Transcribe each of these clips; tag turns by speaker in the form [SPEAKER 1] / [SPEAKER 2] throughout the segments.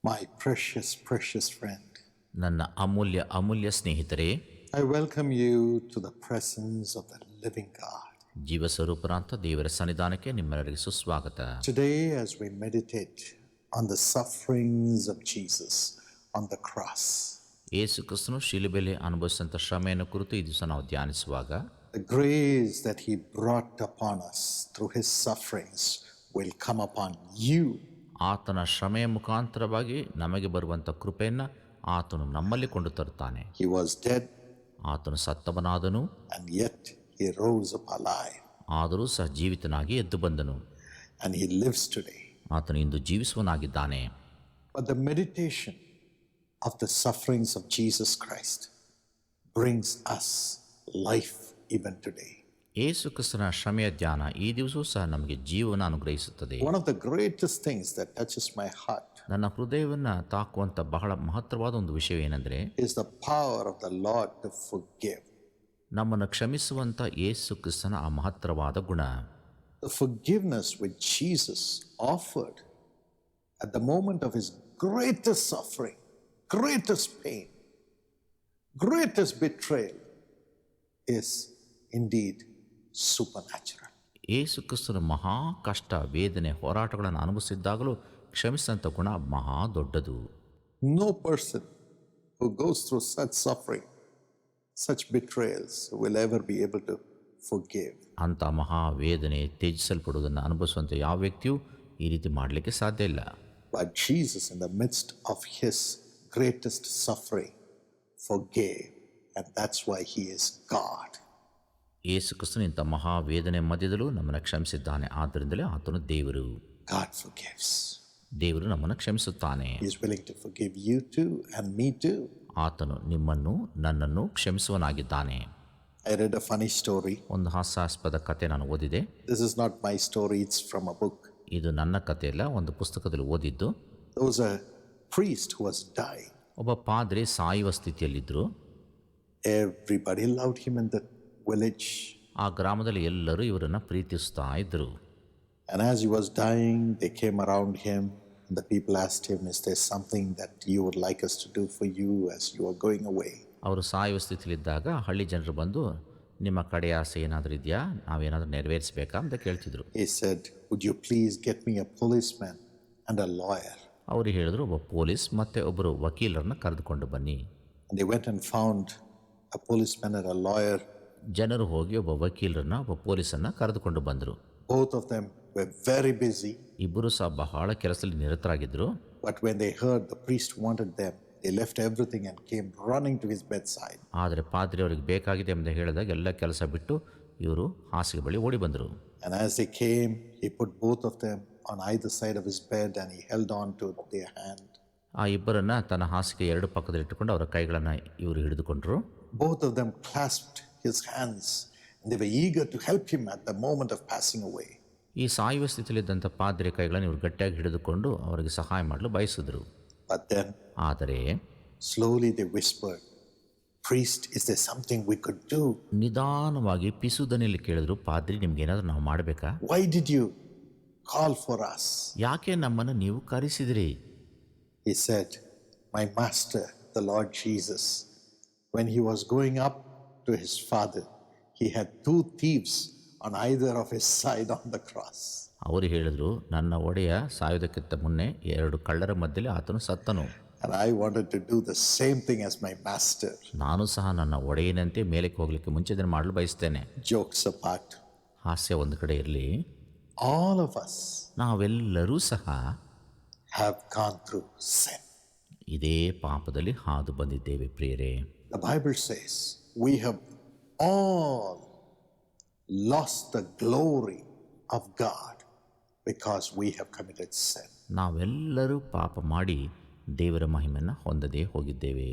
[SPEAKER 1] My precious friend,
[SPEAKER 2] ನನ್ನ ಅಮೂಲ್ಯ ಸ್ನೇಹಿತರೆ,
[SPEAKER 1] I welcome you to the presence of the living God.
[SPEAKER 2] ಜೀವಸ್ವರೂಪರಾಂತ ದೇವರ ಸನ್ನಿಧಾನಕ್ಕೆ ನಿಮ್ಮೆಲ್ಲರಿಗೆ ಸುಸ್ವಾಗತ.
[SPEAKER 1] Today, as we meditate on the sufferings of Jesus on the cross,
[SPEAKER 2] ಯೇಸು ಕ್ರಿಸ್ತನು ಶಿಲುಬೆಯಲ್ಲಿ ಅನುಭವಿಸಿದಂಥ ಶ್ರಮೆಯನ್ನು ಕುರಿತು ಈ ದಿವಸ ನಾವು ಧ್ಯಾನಿಸುವಾಗ,
[SPEAKER 1] the grace that He brought upon us through His sufferings will come upon you.
[SPEAKER 2] ಆತನ ಶ್ರಮೆಯ ಮುಖಾಂತರವಾಗಿ ನಮಗೆ ಬರುವಂಥ ಕೃಪೆಯನ್ನು ಆತನು ನಮ್ಮಲ್ಲಿ ಕೊಂಡು ತರುತ್ತಾನೆ.
[SPEAKER 1] He was dead,
[SPEAKER 2] ಆತನು ಸತ್ತವನಾದನು,
[SPEAKER 1] and yet He rose up alive,
[SPEAKER 2] ಆದರೂ ಸಹ ಜೀವಿತನಾಗಿ ಎದ್ದು ಬಂದನು.
[SPEAKER 1] and He lives today.
[SPEAKER 2] ಆತನು ಇಂದು ಜೀವಿಸುವನಾಗಿದ್ದಾನೆ.
[SPEAKER 1] But the meditation of the sufferings of Jesus Christ brings us life even today.
[SPEAKER 2] ಯೇಸು ಕ್ರಿಸ್ತನ ಶ್ರಮೆಯ ಧ್ಯಾನ ಈ ದಿವಸವೂ ಸಹ ನಮಗೆ ಜೀವನ ಅನುಗ್ರಹಿಸುತ್ತದೆ.
[SPEAKER 1] One of the greatest things that touches my heart
[SPEAKER 2] ನನ್ನ ಹೃದಯವನ್ನು ತಾಕುವಂಥ ಬಹಳ ಮಹತ್ತರವಾದ ಒಂದು ವಿಷಯ ಏನೆಂದರೆ,
[SPEAKER 1] is the power of the Lord to forgive.
[SPEAKER 2] ನಮ್ಮನ್ನು ಕ್ಷಮಿಸುವಂಥ ಯೇಸು ಕ್ರಿಸ್ತನ ಆ ಮಹತ್ತರವಾದ ಗುಣ.
[SPEAKER 1] The forgiveness which Jesus offered at the moment of His greatest suffering, greatest pain, greatest betrayal is indeed supernatural.
[SPEAKER 2] ಯೇಸು ಕ್ರಿಸ್ತನ ಮಹಾ ಕಷ್ಟ, ವೇದನೆ, ಹೋರಾಟಗಳನ್ನು ಅನುಭವಿಸಿದ್ದಾಗಲೂ ಕ್ಷಮಿಸಿದಂಥ ಗುಣ ಮಹಾ ದೊಡ್ಡದು.
[SPEAKER 1] No person who goes through such suffering, such betrayals, will ever be able to forgive.
[SPEAKER 2] ಅಂಥ ಮಹಾ ವೇದನೆ, ತ್ಯಜಿಸಲ್ಪಡುವುದನ್ನು ಅನುಭವಿಸುವಂಥ ಯಾವ ವ್ಯಕ್ತಿಯೂ ಈ ರೀತಿ ಮಾಡಲಿಕ್ಕೆ ಸಾಧ್ಯ ಇಲ್ಲ.
[SPEAKER 1] But Jesus, in the midst of His greatest suffering, forgave, and that's why He is God.
[SPEAKER 2] ಯೇಸು ಕ್ರಿಸ್ತನು ಇಂಥ ಮಹಾ ವೇದನೆ ಮಧ್ಯದಲ್ಲೂ ನಮ್ಮನ್ನು ಕ್ಷಮಿಸಿದ್ದಾನೆ. ಆದ್ದರಿಂದಲೇ ಆತನು ದೇವರು.
[SPEAKER 1] God forgives.
[SPEAKER 2] ದೇವರು ನಮ್ಮನ್ನು ಕ್ಷಮಿಸುತ್ತಾನೆ.
[SPEAKER 1] He is willing to forgive you too and me too.
[SPEAKER 2] ಆತನು ನಿಮ್ಮನ್ನು, ನನ್ನನ್ನು ಕ್ಷಮಿಸುವನಾಗಿದ್ದಾನೆ.
[SPEAKER 1] I read a funny story.
[SPEAKER 2] ಒಂದು ಹಾಸ್ಯಾಸ್ಪದ ಕತೆ ನಾನು ಓದಿದೆ.
[SPEAKER 1] This is not my story, it's from a book.
[SPEAKER 2] ಇದು ನನ್ನ ಕಥೆಯಲ್ಲ, ಒಂದು ಪುಸ್ತಕದಲ್ಲಿ ಓದಿದ್ದು.
[SPEAKER 1] There was a priest who was dying.
[SPEAKER 2] ಒಬ್ಬ ಪಾದ್ರಿ ಸಾಯುವ ಸ್ಥಿತಿಯಲ್ಲಿದ್ದರು.
[SPEAKER 1] Everybody loved him in the village.
[SPEAKER 2] ಆ ಗ್ರಾಮದಲ್ಲಿ ಎಲ್ಲರೂ ಇವರನ್ನು ಪ್ರೀತಿಸ್ತಾ ಇದ್ದರು.
[SPEAKER 1] And as he was dying, they came around him. And the people asked him, is there something that you would like us to do for you as you are going away?
[SPEAKER 2] ಅವರು ಸಾಯುವ ಸ್ಥಿತಿಯಲ್ಲಿದ್ದಾಗ ಹಳ್ಳಿ ಜನರು ಬಂದು, ನಿಮ್ಮ ಕಡೆ ಆಸೆ ಏನಾದರೂ ಇದೆಯಾ, ನಾವೇನಾದರೂ ನೆರವೇರಿಸಬೇಕಾ ಅಂತ ಕೇಳ್ತಿದ್ರು.
[SPEAKER 1] He said, would you please get me a policeman and a lawyer?
[SPEAKER 2] ಅವರು ಹೇಳಿದ್ರು, ಒಬ್ಬ ಪೊಲೀಸ್ ಮತ್ತು ಒಬ್ಬರು ವಕೀಲರನ್ನ ಕರೆದುಕೊಂಡು ಬನ್ನಿ.
[SPEAKER 1] And they went and found a policeman and a lawyer.
[SPEAKER 2] ಜನರು ಹೋಗಿ ಒಬ್ಬ ವಕೀಲರನ್ನ, ಒಬ್ಬ ಪೊಲೀಸನ್ನು ಕರೆದುಕೊಂಡು ಬಂದರು.
[SPEAKER 1] Both of them were very busy.
[SPEAKER 2] ಇಬ್ಬರು ಸಹ ಬಹಳ ಕೆಲಸದಲ್ಲಿ ನಿರತರಾಗಿದ್ದರು.
[SPEAKER 1] But when they heard the priest wanted them, they left everything and came running to his bedside.
[SPEAKER 2] ಆದರೆ ಪಾದ್ರಿ ಅವರಿಗೆ ಬೇಕಾಗಿದೆ ಎಂದು ಹೇಳಿದಾಗ ಎಲ್ಲ ಕೆಲಸ ಬಿಟ್ಟು ಇವರು ಹಾಸಿಗೆ ಬಳಿ ಓಡಿ ಬಂದರು.
[SPEAKER 1] And as they came, he put both of them on either side of his bed and he held on to their hand.
[SPEAKER 2] ಆ ಇಬ್ಬರನ್ನ ತನ್ನ ಹಾಸಿಗೆ ಎರಡು ಪಕ್ಕದಲ್ಲಿ ಇಟ್ಟುಕೊಂಡು ಅವರ ಕೈಗಳನ್ನು ಇವರು ಹಿಡಿದುಕೊಂಡರು.
[SPEAKER 1] Both of them clasped his hands and they were eager to help him at the moment of passing away.
[SPEAKER 2] ಈ ಸಾಯುವ ಸ್ಥಿತಿಯಲ್ಲಿದ್ದಂಥ ಪಾದ್ರಿ ಕೈಗಳನ್ನು ಇವರು ಗಟ್ಟಿಯಾಗಿ ಹಿಡಿದುಕೊಂಡು ಅವರಿಗೆ ಸಹಾಯ ಮಾಡಲು ಬಯಸಿದ್ರು.
[SPEAKER 1] But then
[SPEAKER 2] ಆದರೆ
[SPEAKER 1] slowly they whispered, priest, is there something we could do?
[SPEAKER 2] ನಿಧಾನವಾಗಿ ಪಿಸುದನಿಯಲ್ಲಿ ಕೇಳಿದ್ರು, ಪಾದ್ರಿ, ನಿಮ್ಗೇನಾದರೂ ನಾವು ಮಾಡಬೇಕಾ?
[SPEAKER 1] Why did you call for us?
[SPEAKER 2] ಯಾಕೆ ನಮ್ಮನ್ನು ನೀವು ಕರೆಸಿದಿರಿ?
[SPEAKER 1] He said, my master, the Lord Jesus, when he was going up to his father, he had two thieves on either of his side on the cross.
[SPEAKER 2] ಅವರು ಹೇಳಿದ್ರು, ನನ್ನ ಒಡೆಯ ಸಾಯುವುದಕ್ಕಿಂತ ಮುನ್ನೆ ಎರಡು ಕಳ್ಳರ ಮಧ್ಯದಲ್ಲಿ ಆತನು ಸತ್ತನು.
[SPEAKER 1] And I wanted to do the same thing as my master.
[SPEAKER 2] ನಾನು ಸಹ ನನ್ನ ಒಡೆಯನಂತೆ ಮೇಲಕ್ಕೆ ಹೋಗಲಿಕ್ಕೆ ಮುಂಚೆ ಇದನ್ನು ಮಾಡಲು ಬಯಸ್ತೇನೆ.
[SPEAKER 1] Jokes apart,
[SPEAKER 2] ಹಾಸ್ಯ ಒಂದು ಕಡೆ ಇರಲಿ,
[SPEAKER 1] all of us
[SPEAKER 2] ನಾವೆಲ್ಲರೂ ಸಹ
[SPEAKER 1] have gone through sin.
[SPEAKER 2] ಇದೇ ಪಾಪದಲ್ಲಿ ಹಾದು ಬಂದಿದ್ದೇವೆ ಪ್ರಿಯರೇ.
[SPEAKER 1] The Bible says we have all lost the glory of God because we have committed sin.
[SPEAKER 2] ನಾವೆಲ್ಲರೂ ಪಾಪ ಮಾಡಿ ದೇವರ ಮಹಿಮೆಯನ್ನು ಹೊಂದದೇ ಹೋಗಿದ್ದೇವೆ.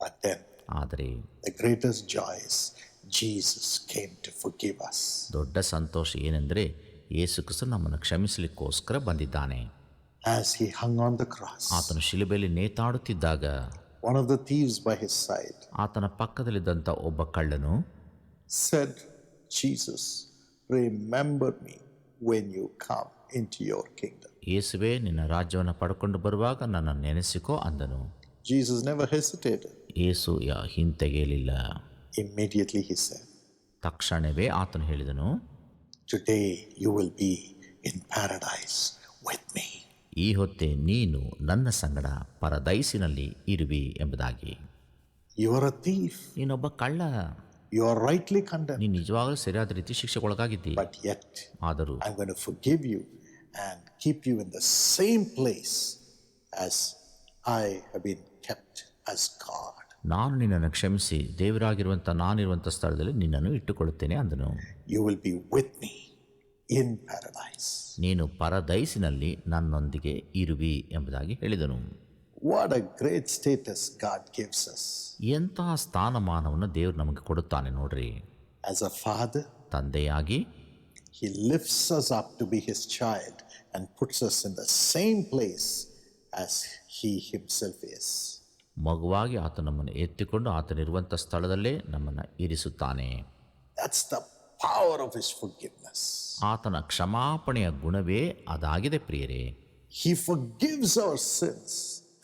[SPEAKER 1] But then
[SPEAKER 2] ಆದರೆ
[SPEAKER 1] the greatest joy is Jesus came to forgive us.
[SPEAKER 2] ದೊಡ್ಡ ಸಂತೋಷ ಏನೆಂದರೆ ಯೇಸು ಕ್ರಿಸ್ತನು ನಮ್ಮನ್ನು ಕ್ಷಮಿಸಲಿಕ್ಕೋಸ್ಕರ ಬಂದಿದ್ದಾನೆ.
[SPEAKER 1] As he hung on the cross,
[SPEAKER 2] ಆತನು ಶಿಲುಬೆಯಲ್ಲಿ ನೇತಾಡುತ್ತಿದ್ದಾಗ
[SPEAKER 1] one of the thieves by his side
[SPEAKER 2] ಆತನ ಪಕ್ಕದಲ್ಲಿದ್ದಂಥ ಒಬ್ಬ ಕಳ್ಳನು
[SPEAKER 1] said, Jesus, remember me when you come into your kingdom.
[SPEAKER 2] ಯೇಸುವೆ, ನಿನ್ನ ರಾಜ್ಯವನ್ನು ಪಡ್ಕೊಂಡು ಬರುವಾಗ ನನ್ನನ್ನು ನೆನೆಸಿಕೋ ಅಂದನು.
[SPEAKER 1] Jesus never hesitated.
[SPEAKER 2] Yesu ಹಿಂತೆಗೆಯಲಿಲ್ಲ.
[SPEAKER 1] Immediately he said,
[SPEAKER 2] ತಕ್ಷಣವೇ ಆತನು ಹೇಳಿದನು,
[SPEAKER 1] today you will be in paradise with me.
[SPEAKER 2] ಈ ಹೊತ್ತೆ ನೀನು ನನ್ನ ಸಂಗಡ ಪರದೈಸಿನಲ್ಲಿ ಇರುವಿ ಎಂಬುದಾಗಿ.
[SPEAKER 1] You are a thief.
[SPEAKER 2] ನೀನೊಬ್ಬ ಕಳ್ಳ.
[SPEAKER 1] You are rightly condemned.
[SPEAKER 2] ನೀನು ನಿಜವಾಗಲೂ ಸರಿಯಾದ ರೀತಿ ಶಿಕ್ಷೆಗೊಳಗಾಗಿದ್ದಿ.
[SPEAKER 1] But yet,
[SPEAKER 2] ಆದರೂ
[SPEAKER 1] I'm going to forgive you and keep you in the same place as I have been kept as God.
[SPEAKER 2] ನಾನು ನಿನ್ನನ್ನು ಕ್ಷಮಿಸಿ ದೇವರಾಗಿರುವಂಥ ನಾನಿರುವಂಥ ಸ್ಥಳದಲ್ಲಿ ನಿನ್ನನ್ನು ಇಟ್ಟುಕೊಳ್ಳುತ್ತೇನೆ ಅಂದನು.
[SPEAKER 1] You will be with me in paradise.
[SPEAKER 2] ನೀನು ಪರದೈಸಿನಲ್ಲಿ ನನ್ನೊಂದಿಗೆ ಇರುವಿ ಎಂಬುದಾಗಿ ಹೇಳಿದನು.
[SPEAKER 1] What a great status God gives us.
[SPEAKER 2] ಎಂತಹ ಸ್ಥಾನಮಾನವನ್ನು ದೇವರು ನಮಗೆ ಕೊಡುತ್ತಾನೆ ನೋಡ್ರಿ.
[SPEAKER 1] As a father,
[SPEAKER 2] ತಂದೆಯಾಗಿ
[SPEAKER 1] he lifts us up to be his child and puts us in the same place as he himself is.
[SPEAKER 2] ಮಗುವಾಗಿ ಆತ ನಮ್ಮನ್ನು ಎತ್ತಿಕೊಂಡು ಆತನಿರುವಂಥ ಸ್ಥಳದಲ್ಲೇ ನಮ್ಮನ್ನು ಇರಿಸುತ್ತಾನೆ.
[SPEAKER 1] That's the power of his forgiveness.
[SPEAKER 2] ಆತನ ಕ್ಷಮಾಪಣೆಯ ಗುಣವೇ ಅದಾಗಿದೆ ಪ್ರಿಯರೇ.
[SPEAKER 1] He forgives our sins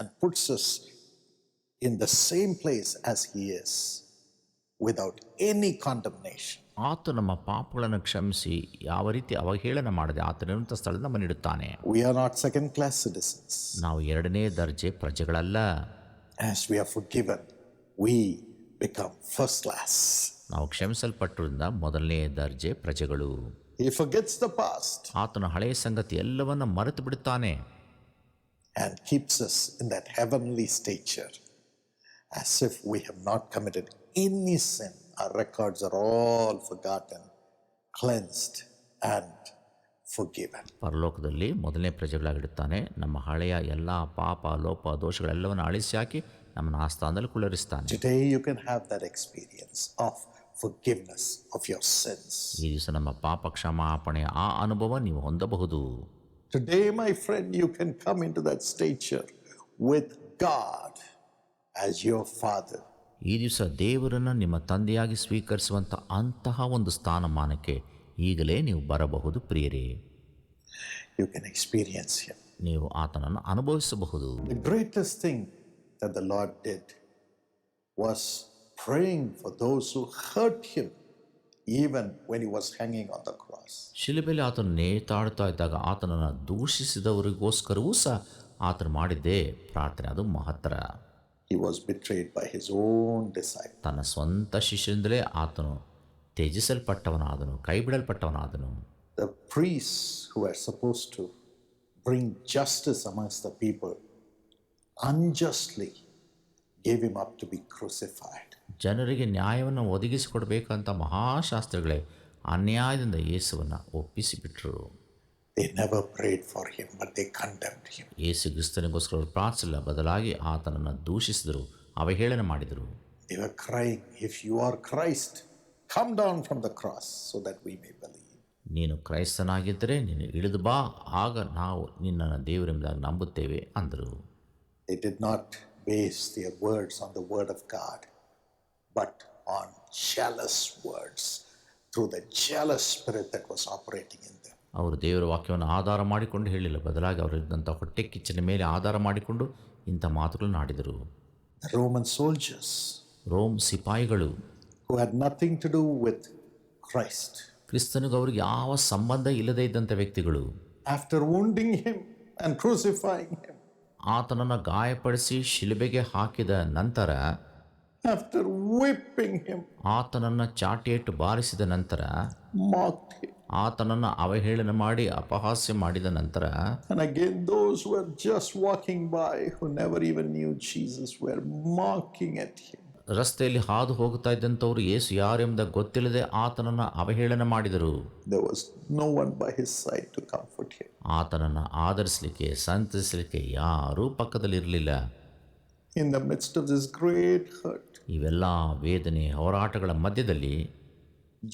[SPEAKER 1] and puts us in the same place as he is without any condemnation.
[SPEAKER 2] ಆತ ನಮ್ಮ ಪಾಪಗಳನ್ನು ಕ್ಷಮಿಸಿ ಯಾವ ರೀತಿ ಅವಹೇಳನ ಮಾಡದೆ ಆತನಿರುವಂಥ ಸ್ಥಳದ ನಮ್ಮನ್ನಿಡುತ್ತಾನೆ.
[SPEAKER 1] We are not second class citizens.
[SPEAKER 2] ನಾವು ಎರಡನೇ ದರ್ಜೆ ಪ್ರಜೆಗಳಲ್ಲ.
[SPEAKER 1] As we are forgiven, we become first class.
[SPEAKER 2] ನಾವು ಕ್ಷಮಿಸಲ್ಪಟ್ಟರಿಂದ ಮೊದಲನೇ ದರ್ಜೆ ಪ್ರಜೆಗಳು.
[SPEAKER 1] He forgets the past
[SPEAKER 2] ಆತನ ಹಳೆಯ ಸಂಗತಿ ಎಲ್ಲವನ್ನ ಮರೆತು ಬಿಡುತ್ತಾನೆ.
[SPEAKER 1] and keeps us in that heavenly stature as if we have not committed any sin. Our records are all forgotten, cleansed and forgiven.
[SPEAKER 2] ಪರಲೋಕದಲ್ಲಿ ಮೊದಲನೇ ಪ್ರಜೆಗಳಾಗಿಡುತ್ತಾನೆ. ನಮ್ಮ ಹಳೆಯ ಎಲ್ಲ ಪಾಪ ಲೋಪ ದೋಷಗಳೆಲ್ಲವನ್ನು ಅಳಿಸಿ ಹಾಕಿ ನಮ್ಮನ್ನು ಆ ಸ್ಥಾನದಲ್ಲಿ ಕುಳ್ಳರಿಸ್ತಾನೆ.
[SPEAKER 1] Today you can have that experience of forgiveness of your sins.
[SPEAKER 2] ಈ ದಿವಸ ನಮ್ಮ ಪಾಪ ಕ್ಷಮಾಪಣೆಯ ಆ ಅನುಭವ ನೀವು ಹೊಂದಬಹುದು.
[SPEAKER 1] Today, my friend, you can come into that stature with God as your Father.
[SPEAKER 2] ಈ ದಿವಸ ದೇವರನ್ನು ನಿಮ್ಮ ತಂದೆಯಾಗಿ ಸ್ವೀಕರಿಸುವಂಥ ಅಂತಹ ಒಂದು ಸ್ಥಾನಮಾನಕ್ಕೆ ಈಗಲೇ ನೀವು ಬರಬಹುದು ಪ್ರಿಯರೇ.
[SPEAKER 1] You can experience Him.
[SPEAKER 2] ನೀವು ಆತನನ್ನು ಅನುಭವಿಸಬಹುದು.
[SPEAKER 1] The greatest thing that the Lord did was praying for those who hurt Him, even when He was hanging on the cross.
[SPEAKER 2] ಶಿಲುಬೆಯಲ್ಲಿ ಆತನು ನೇತಾಡ್ತಾ ಇದ್ದಾಗ ಆತನನ್ನು ದೂಷಿಸಿದವರಿಗೋಸ್ಕರವೂ ಸಹ ಆತನು ಮಾಡಿದ್ದೇ ಪ್ರಾರ್ಥನೆ. ಅದು ಮಹತ್ತರ.
[SPEAKER 1] He was betrayed by His own disciples.
[SPEAKER 2] ತನ್ನ ಸ್ವಂತ ಶಿಷ್ಯರಿಂದಲೇ ಆತನು ತ್ಯಜಿಸಲ್ಪಟ್ಟವನಾದನು, ಕೈ ಬಿಡಲ್ಪಟ್ಟವನಾದನು.
[SPEAKER 1] The priests who were supposed to bring justice amongst the people unjustly gave Him up to be crucified.
[SPEAKER 2] ಜನರಿಗೆ ನ್ಯಾಯವನ್ನು ಒದಗಿಸಿಕೊಡ್ಬೇಕಂತ ಮಹಾಶಾಸ್ತ್ರಿಗಳೇ ಅನ್ಯಾಯದಿಂದ ಯೇಸುವನ್ನು ಒಪ್ಪಿಸಿಬಿಟ್ರು.
[SPEAKER 1] They never prayed for Him, but they condemned Him.
[SPEAKER 2] ಯೇಸು ಕ್ರಿಸ್ತನಿಗೋಸ್ಕರ ಪ್ರಾರ್ಥಿಸಿಲ್ಲ, ಬದಲಾಗಿ ಆತನನ್ನು ದೂಷಿಸಿದರು, ಅವಹೇಳನ ಮಾಡಿದರು.
[SPEAKER 1] They were crying, if you are Christ, come down from the cross so that we may believe.
[SPEAKER 2] ನೀನು ಕ್ರೈಸ್ತನಾಗಿದ್ದರೆ ನೀನು ಇಳಿದು ಬಾ, ಆಗ ನಾವು ನಿನ್ನನ್ನು ದೇವರೆಂಬುದಾಗಿ ನಂಬುತ್ತೇವೆ ಅಂದರು.
[SPEAKER 1] They did not base their words on the word of God, but on jealous words through the jealous spirit that was operating in them.
[SPEAKER 2] ಅವರು ದೇವರ ವಾಕ್ಯವನ್ನು ಆಧಾರ ಮಾಡಿಕೊಂಡು ಹೇಳಿಲ್ಲ, ಬದಲಾಗಿ ಅವರಿದ್ದಂಥ ಹೊಟ್ಟೆ ಕಿಚ್ಚನ ಮೇಲೆ ಆಧಾರ ಮಾಡಿಕೊಂಡು ಇಂಥ ಮಾತುಗಳನ್ನು ಆಡಿದರು.
[SPEAKER 1] The Roman soldiers,
[SPEAKER 2] ರೋಮ್ ಸಿಪಾಯಿಗಳು,
[SPEAKER 1] who had nothing to do with Christ,
[SPEAKER 2] ಕ್ರಿಸ್ತನಿಗೆ ಅವ್ರಿಗೆ ಯಾವ ಸಂಬಂಧ ಇಲ್ಲದೇ ಇದ್ದಂಥ ವ್ಯಕ್ತಿಗಳು,
[SPEAKER 1] after wounding Him and crucifying Him,
[SPEAKER 2] ಆತನನ್ನು ಗಾಯಪಡಿಸಿ ಶಿಲುಬೆಗೆ ಹಾಕಿದ ನಂತರ,
[SPEAKER 1] after whipping Him,
[SPEAKER 2] ಆತನನ್ನು ಚಾಟಿಯಿಟ್ಟು ಬಾರಿಸಿದ ನಂತರ,
[SPEAKER 1] mocked Him,
[SPEAKER 2] ಆತನನ್ನು ಅವಹೇಳನ ಮಾಡಿ ಅಪಹಾಸ್ಯ ಮಾಡಿದ ನಂತರ,
[SPEAKER 1] and again those who were just walking by, who never even knew Jesus, were mocking at Him.
[SPEAKER 2] ರಸ್ತೆಯಲ್ಲಿ ಹಾದು ಹೋಗ್ತಾ ಇದ್ದಂಥವ್ರು ಯೇಸು ಯಾರೆಂಬ ಗೊತ್ತಿಲ್ಲದೆ ಆತನನ್ನು ಅವಹೇಳನ ಮಾಡಿದರು.
[SPEAKER 1] There was no one by His side to comfort Him.
[SPEAKER 2] ಆತನನ್ನು ಆಧರಿಸಲಿಕ್ಕೆ ಸಂತೈಸಲಿಕ್ಕೆ ಯಾರೂ ಪಕ್ಕದಲ್ಲಿರಲಿಲ್ಲ.
[SPEAKER 1] In the midst of this great hurt,
[SPEAKER 2] ಇವೆಲ್ಲ ವೇದನೆ ಹೋರಾಟಗಳ ಮಧ್ಯದಲ್ಲಿ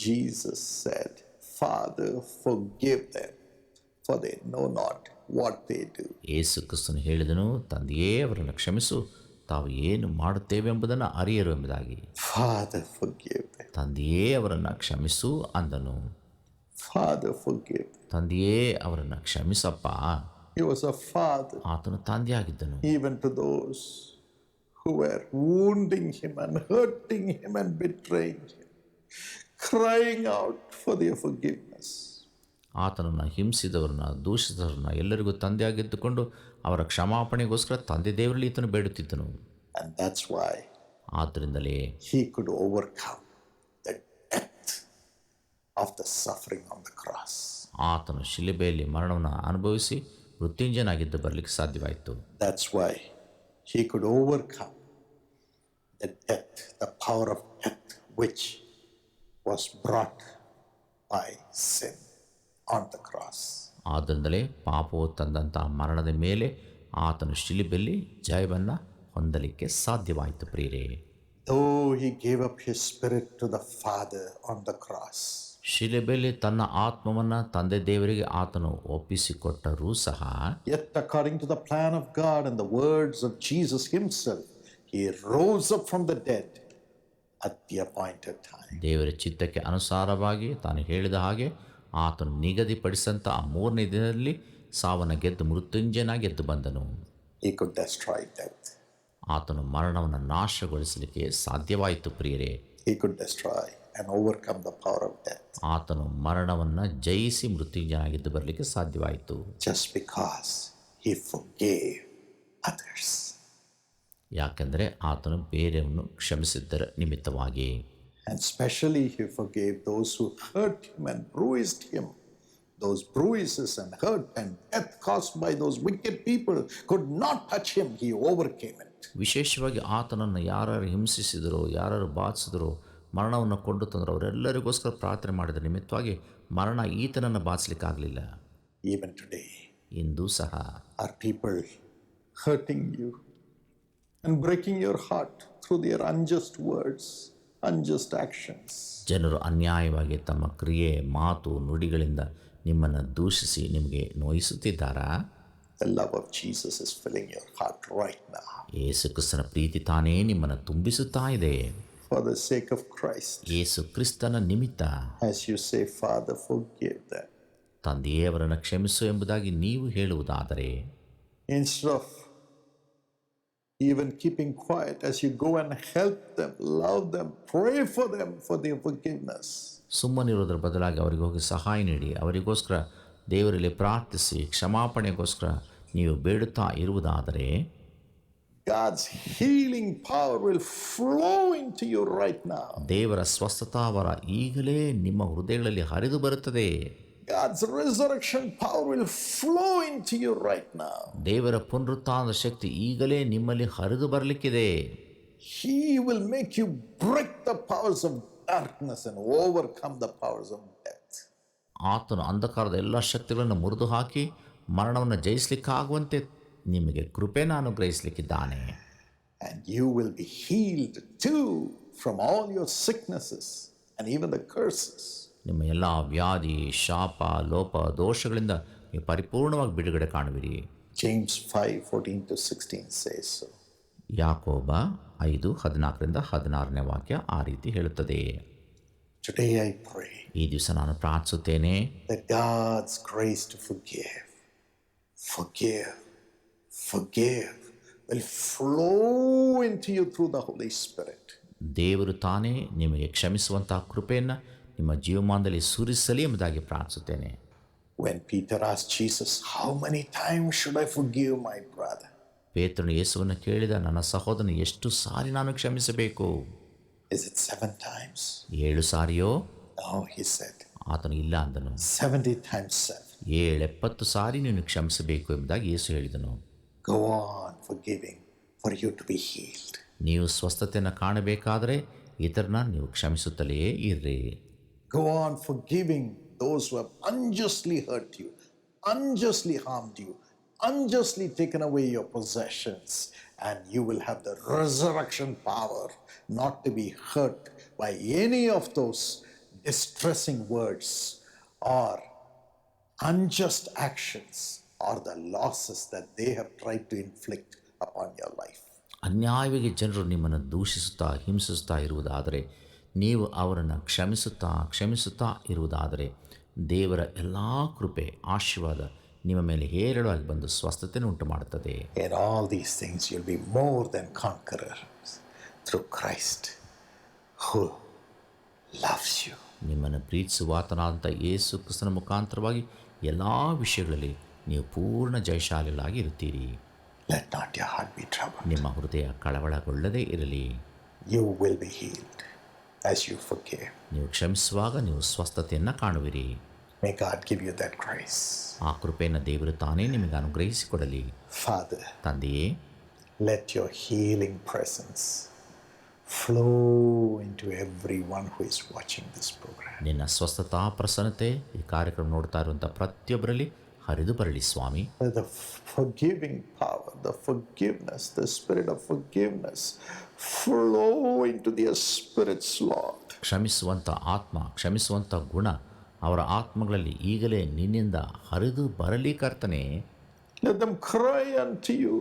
[SPEAKER 1] Jesus said, Father, forgive them, for they know not what they do.
[SPEAKER 2] ಯೇಸು ಕ್ರಿಸ್ತನು ಹೇಳಿದನು, ತಂದೆಯೇ ಅವರನ್ನು ಕ್ಷಮಿಸು, ತಾವು ಏನು ಮಾಡುತ್ತೇವೆ ಎಂಬುದನ್ನು ಅರಿಯರು ಎಂಬುದಾಗಿ.
[SPEAKER 1] Father, forgive them.
[SPEAKER 2] ತಂದೆಯೇ ಅವರನ್ನು ಕ್ಷಮಿಸು ಅಂದನು.
[SPEAKER 1] Father, forgive them.
[SPEAKER 2] ತಂದೆಯೇ ಅವರನ್ನು ಕ್ಷಮಿಸಪ್ಪ.
[SPEAKER 1] He was a father
[SPEAKER 2] ಆತನು ತಂದೆಯಾಗಿದ್ದನು.
[SPEAKER 1] even to those who were wounding him and hurting him and betraying him, crying out for their forgiveness.
[SPEAKER 2] ಆತನನ್ನು ಹಿಂಸಿದವರನ್ನ, ದೂಷಿಸಿದವರನ್ನ ಎಲ್ಲರಿಗೂ ತಂದೆಯಾಗಿದ್ದುಕೊಂಡು ಅವರ ಕ್ಷಮಾಪಣೆಗೋಸ್ಕರ ತಂದೆ ದೇವರಲ್ಲಿ ಈತನು ಬೇಡುತ್ತಿದ್ದನು.
[SPEAKER 1] And that's why
[SPEAKER 2] ಆದ್ದರಿಂದಲೇ
[SPEAKER 1] he could overcome the depth of the suffering on the cross.
[SPEAKER 2] ಆತನು ಶಿಲುಬೆಯಲ್ಲಿ ಮರಣವನ್ನು ಅನುಭವಿಸಿ ಮೃತ್ಯುಂಜಯನಾಗಿದ್ದು ಬರಲಿಕ್ಕೆ ಸಾಧ್ಯವಾಯಿತು.
[SPEAKER 1] That's why he could overcome the death, the power of death, which was brought by sin on the cross.
[SPEAKER 2] ಆದ್ದರಿಂದಲೇ ಪಾಪವು ತಂದಂಥ ಮರಣದ ಮೇಲೆ ಆತನು ಶಿಲುಬೆಯಲ್ಲಿ ಜಯವನ್ನು ಹೊಂದಲಿಕ್ಕೆ ಸಾಧ್ಯವಾಯಿತು. ಪ್ರಿಯರೇ,
[SPEAKER 1] Though he gave up his spirit to the Father on the cross,
[SPEAKER 2] ಶಿಲುಬೆಯಲ್ಲಿ ತನ್ನ ಆತ್ಮವನ್ನು ತಂದೆ ದೇವರಿಗೆ ಆತನು ಒಪ್ಪಿಸಿಕೊಟ್ಟರೂ ಸಹ,
[SPEAKER 1] yet according to the plan of God and the words of Jesus himself, he rose up from the dead at the appointed time.
[SPEAKER 2] ದೇವರ ಚಿತ್ತಕ್ಕೆ ಅನುಸಾರವಾಗಿ ತಾನು ಹೇಳಿದ ಹಾಗೆ ಆತನು ನಿಗದಿಪಡಿಸಿದಂಥ ಆ 3ನೇ ದಿನದಲ್ಲಿ ಸಾವನ್ನು ಗೆದ್ದು ಮೃತ್ಯುಂಜಯನಾಗಿ ಎದ್ದು ಬಂದನು.
[SPEAKER 1] He could destroy death.
[SPEAKER 2] ಆತನು ಮರಣವನ್ನು ನಾಶಗೊಳಿಸಲಿಕ್ಕೆ ಸಾಧ್ಯವಾಯಿತು. ಪ್ರಿಯರೇ,
[SPEAKER 1] He could destroy and overcome the power of death
[SPEAKER 2] ಆತನು ಮರಣವನ್ನು ಜಯಿಸಿ ಮೃತ್ಯುಂಜಯನಾಗಿದ್ದು ಬರಲಿಕ್ಕೆ ಸಾಧ್ಯವಾಯಿತು.
[SPEAKER 1] just because he forgave others.
[SPEAKER 2] ಯಾಕೆಂದರೆ ಆತನು ಬೇರೆಯನ್ನು ಕ್ಷಮಿಸಿದ್ದರ ನಿಮಿತ್ತವಾಗಿ.
[SPEAKER 1] And especially he forgave those who hurt him and bruised him. Those bruises and hurt and death caused by those wicked people could not touch him. He overcame it.
[SPEAKER 2] ವಿಶೇಷವಾಗಿ ಆತನನ್ನು ಯಾರು ಹಿಂಸಿಸಿದರೋ, ಯಾರು ಬಾಧಿಸಿದರೋ, ಮರಣವನ್ನು ಕೊಂಡು ತಂದರು, ಅವರೆಲ್ಲರಿಗೋಸ್ಕರ ಪ್ರಾರ್ಥನೆ ಮಾಡಿದ ನಿಮಿತ್ತವಾಗಿ ಮರಣ ಈತನನ್ನು ಬಾಧಿಸಲಿಕ್ಕಾಗಲಿಲ್ಲ.
[SPEAKER 1] Even today,
[SPEAKER 2] ಇಂದು ಸಹ
[SPEAKER 1] are people hurting you and breaking your heart through their unjust words, unjust actions.
[SPEAKER 2] ಜನರು ಅನ್ಯಾಯವಾಗಿ ತಮ್ಮ ಕ್ರಿಯೆ, ಮಾತು, ನುಡಿಗಳಿಂದ ನಿಮ್ಮನ್ನು ದೂಷಿಸಿ ನಿಮಗೆ ನೋಯಿಸುತ್ತಿದ್ದಾರಾ?
[SPEAKER 1] The love of Jesus is filling your heart right now.
[SPEAKER 2] ಯೇಸು ಕ್ರಿಸ್ತನ ಪ್ರೀತಿ ತಾನೇ ನಿಮ್ಮನ್ನು ತುಂಬಿಸುತ್ತಾ ಇದೆ.
[SPEAKER 1] For the sake of Christ,
[SPEAKER 2] ಯೇಸು ಕ್ರಿಸ್ತನ ನಿಮಿತ್ತ
[SPEAKER 1] as you say, Father, forgive them.
[SPEAKER 2] ತಂದೆಯವರನ್ನು ಕ್ಷಮಿಸು ಎಂಬುದಾಗಿ ನೀವು ಹೇಳುವುದಾದರೆ,
[SPEAKER 1] Instead of even keeping quiet, as you go and help them, love them, pray for them for their forgiveness.
[SPEAKER 2] ಸುಮ್ಮನಿರೋದ್ರ ಬದಲಾಗಿ ಅವರಿಗೆ ಹೋಗಿ ಸಹಾಯ ನೀಡಿ, ಅವರಿಗೋಸ್ಕರ ದೇವರಲ್ಲಿ ಪ್ರಾರ್ಥಿಸಿ ಕ್ಷಮಾಪಣೆಗೋಸ್ಕರ ನೀವು ಬೇಡುತ್ತಾ ಇರುವುದಾದರೆ,
[SPEAKER 1] God's healing power will flow into you right now.
[SPEAKER 2] ದೇವರ ಸ್ವಸ್ಥತಾವರ ಈಗಲೇ ನಿಮ್ಮ ಹೃದಯಗಳಲ್ಲಿ ಹರಿದು ಬರುತ್ತದೆ.
[SPEAKER 1] God's resurrection power will flow into you right now.
[SPEAKER 2] ದೇವರ ಪುನರುತ್ಥಾನದ ಶಕ್ತಿ ಈಗಲೇ ನಿಮ್ಮಲ್ಲಿ ಹರಿದು ಬರಲಿಕ್ಕಿದೆ.
[SPEAKER 1] He will make you break the powers of darkness and overcome the powers of death.
[SPEAKER 2] ಆತನು ಅಂಧಕಾರದ ಎಲ್ಲ ಶಕ್ತಿಗಳನ್ನು ಮುರಿದು ಹಾಕಿ ಮರಣವನ್ನು ಜಯಿಸಲಿಕ್ಕಾಗುವಂತೆ ನಿಮಗೆ ಕೃಪೆನ ಅನುಗ್ರಹಿಸಲಿಕ್ಕಿದ್ದಾನೆ.
[SPEAKER 1] And you will be healed too from all your sicknesses and even the curses.
[SPEAKER 2] ನಿಮ್ಮ ಎಲ್ಲ ವ್ಯಾಧಿ, ಶಾಪ, ಲೋಪ, ದೋಷಗಳಿಂದ ನೀವು ಪರಿಪೂರ್ಣವಾಗಿ ಬಿಡುಗಡೆ ಕಾಣುವಿರಿ.
[SPEAKER 1] James 5:14-16 says so.
[SPEAKER 2] ಯಾಕೋಬ 5:14-16 ವಾಕ್ಯ ಆ ರೀತಿ ಹೇಳುತ್ತದೆ.
[SPEAKER 1] Today I pray
[SPEAKER 2] ಈ ದಿವಸ ನಾನು ಪ್ರಾರ್ಥಿಸುತ್ತೇನೆ,
[SPEAKER 1] that God's grace to forgive will flow into you through the Holy Spirit.
[SPEAKER 2] ದೇವರು ತಾನೇ ನಿಮಗೆ ಕ್ಷಮಿಸುವಂಥ ಕೃಪೆಯನ್ನು ನಿಮ್ಮ ಜೀವಮಾನದಲ್ಲಿ ಸುರಿಸಲಿ ಎಂಬುದಾಗಿ ಪ್ರಾರ್ಥಿಸುತ್ತೇನೆ.
[SPEAKER 1] When Peter asked Jesus, how many times should I forgive my brother?
[SPEAKER 2] ಪೇತ್ರನು ಯೇಸುವನ್ನು ಕೇಳಿದ, ನನ್ನ ಸಹೋದರನು ಎಷ್ಟು ಸಾರಿ ನಾನು ಕ್ಷಮಿಸಬೇಕು?
[SPEAKER 1] Is it 7 times?
[SPEAKER 2] 7 ಸಾರಿಯೋ?
[SPEAKER 1] No, he said.
[SPEAKER 2] ಆತನು ಇಲ್ಲ ಅಂದನು.
[SPEAKER 1] 70 times 7.
[SPEAKER 2] 70 ಸಾರಿ ನೀನು ಕ್ಷಮಿಸಬೇಕು ಎಂಬುದಾಗಿ ಯೇಸು ಹೇಳಿದನು.
[SPEAKER 1] Go on forgiving for you to be healed.
[SPEAKER 2] ನೀವು ಸ್ವಸ್ಥತೆಯನ್ನು ಕಾಣಬೇಕಾದರೆ ಇತರನ ನೀವು ಕ್ಷಮಿಸುತ್ತಲೇ ಇರ್ರಿ.
[SPEAKER 1] Go on forgiving those who have unjustly hurt you, unjustly harmed you, unjustly taken away your possessions, and you will have the resurrection power not to be hurt by any of those distressing words or unjust actions or the losses that they have tried to inflict upon your life.
[SPEAKER 2] ಅನ್ಯಾಯವಾಗಿ ಜನರು ನಿಮ್ಮನ್ನು ದೂಷಿಸುತ್ತಾ ಹಿಂಸಿಸುತ್ತಾ ಇರುವುದಾದರೆ, ನೀವು ಅವರನ್ನು ಕ್ಷಮಿಸುತ್ತಾ ಇರುವುದಾದರೆ, ದೇವರ ಎಲ್ಲ ಕೃಪೆ, ಆಶೀರ್ವಾದ ನಿಮ್ಮ ಮೇಲೆ ಹೇರಳವಾಗಿ ಬಂದು ಸ್ವಸ್ಥತೆಯನ್ನು ಉಂಟು ಮಾಡುತ್ತದೆ.
[SPEAKER 1] In all these things, you'll be more than conquerors through Christ who loves you.
[SPEAKER 2] ನಿಮ್ಮನ್ನು ಪ್ರೀತಿಸುವಾತನಾದಂಥ ಯೇಸು ಕ್ರಿಸ್ತನ ಮುಖಾಂತರವಾಗಿ ಎಲ್ಲ ವಿಷಯಗಳಲ್ಲಿ ನೀವು ಪೂರ್ಣ ಜಯಶಾಲಿಗಳಾಗಿ ಇರುತ್ತೀರಿ.
[SPEAKER 1] Let not your heart be troubled.
[SPEAKER 2] ನಿಮ್ಮ ಹೃದಯ ಕಳವಳಗೊಳ್ಳದೇ ಇರಲಿ.
[SPEAKER 1] You will be healed as you forgive.
[SPEAKER 2] ನೀವು ಕ್ಷಮಿಸುವಾಗ ನೀವು ಸ್ವಸ್ಥತೆಯನ್ನು ಕಾಣುವಿರಿ.
[SPEAKER 1] May God give you that grace.
[SPEAKER 2] ಆ ಕೃಪೆಯನ್ನು ದೇವರು ತಾನೇ ನಿಮಗೆ ಅನುಗ್ರಹಿಸಿಕೊಡಲಿ.
[SPEAKER 1] Father,
[SPEAKER 2] ತಂದೆಯೇ,
[SPEAKER 1] let your healing presence flow into everyone who is watching this program.
[SPEAKER 2] ನಿನ್ನ ಸ್ವಸ್ಥತಾ ಪ್ರಸನ್ನತೆ ಈ ಕಾರ್ಯಕ್ರಮ ನೋಡ್ತಾ ಇರುವಂಥ ಪ್ರತಿಯೊಬ್ಬರಲ್ಲಿ ಹರಿದು ಬರಲಿ ಸ್ವಾಮಿ.
[SPEAKER 1] The forgiving power, the forgiveness, the spirit of forgiveness flow into their spirits, Lord.
[SPEAKER 2] ಕ್ಷಮಿಸುವಂಥ ಆತ್ಮ, ಕ್ಷಮಿಸುವಂಥ ಗುಣ ಅವರ ಆತ್ಮಗಳಲ್ಲಿ ಈಗಲೇ ನಿನ್ನಿಂದ ಹರಿದು ಬರಲಿ ಕರ್ತನೆ.
[SPEAKER 1] Let them cry unto you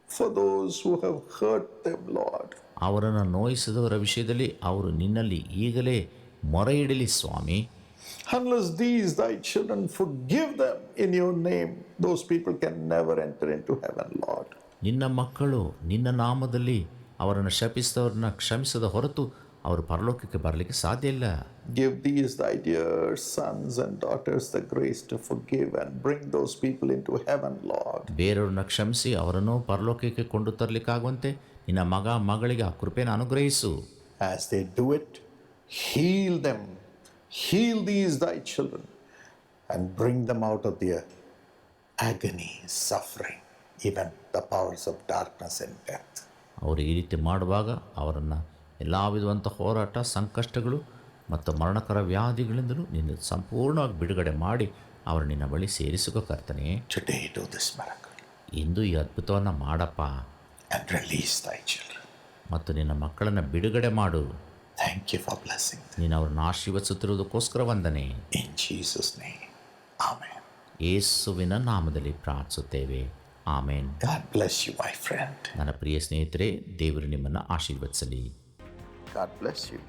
[SPEAKER 1] for those who have hurt them, Lord.
[SPEAKER 2] ಅವರನ್ನು ನೋಯಿಸಿದವರ ವಿಷಯದಲ್ಲಿ ಅವರು ನಿನ್ನಲ್ಲಿ ಈಗಲೇ ಮೊರೆ ಇಡಲಿ ಸ್ವಾಮಿ.
[SPEAKER 1] Unless these thy children forgive them in your name, those people can never enter into heaven, Lord.
[SPEAKER 2] ನಿನ್ನ ಮಕ್ಕಳು ನಿನ್ನ ನಾಮದಲ್ಲಿ ಅವರನ್ನು ಶಪಿಸಿದವರನ್ನ ಕ್ಷಮಿಸದ ಹೊರತು ಅವರು ಪರಲೋಕಕ್ಕೆ ಬರಲಿಕ್ಕೆ ಸಾಧ್ಯ ಇಲ್ಲ.
[SPEAKER 1] Give these thy dear sons and daughters the grace to forgive and bring those people into heaven, Lord.
[SPEAKER 2] ಬೇರೆಯವ್ರನ್ನ ಕ್ಷಮಿಸಿ ಅವರನ್ನು ಪರಲೋಕಕ್ಕೆ ಕೊಂಡು ತರಲಿಕ್ಕಾಗುವಂತೆ ನಿನ್ನ ಮಗ ಮಗಳಿಗೆ ಆ ಕೃಪೆಯನ್ನು ಅನುಗ್ರಹಿಸು.
[SPEAKER 1] As they do it, heal them. Heal these thy children and bring them out of their agony, suffering, even the powers of darkness and death.
[SPEAKER 2] ಅವರು ಈ ರೀತಿ ಮಾಡುವಾಗ ಅವರನ್ನು ಎಲ್ಲ ವಿಧವಂಥ ಹೋರಾಟ, ಸಂಕಷ್ಟಗಳು ಮತ್ತು ಮರಣಕರ ವ್ಯಾಧಿಗಳಿಂದಲೂ ನಿನ್ನ ಸಂಪೂರ್ಣವಾಗಿ ಬಿಡುಗಡೆ ಮಾಡಿ ಅವರು ನಿನ್ನ ಬಳಿ ಸೇರಿಸುವ ಕರ್ತನೆ.
[SPEAKER 1] Today do this miracle
[SPEAKER 2] ಇಂದು ಈ ಅದ್ಭುತವನ್ನು ಮಾಡಪ್ಪ
[SPEAKER 1] and release thy children.
[SPEAKER 2] ಮತ್ತು ನಿನ್ನ ಮಕ್ಕಳನ್ನು ಬಿಡುಗಡೆ ಮಾಡು.
[SPEAKER 1] Thank you for blessing them.
[SPEAKER 2] ನೀನು ಅವ್ರನ್ನ ಆಶೀರ್ವದಿಸುತ್ತಿರುವುದಕ್ಕೋಸ್ಕರ ವಂದನೆ.
[SPEAKER 1] In Jesus' name, amen.
[SPEAKER 2] ಯೇಸುವಿನ ನಾಮದಲ್ಲಿ ಪ್ರಾರ್ಥಿಸುತ್ತೇವೆ, ಆಮೇನ್.
[SPEAKER 1] God bless you, my friend.
[SPEAKER 2] ನನ್ನ ಪ್ರಿಯ ಸ್ನೇಹಿತರೆ, ದೇವರು ನಿಮ್ಮನ್ನು ಆಶೀರ್ವದಿಸಲಿ.
[SPEAKER 1] God bless you.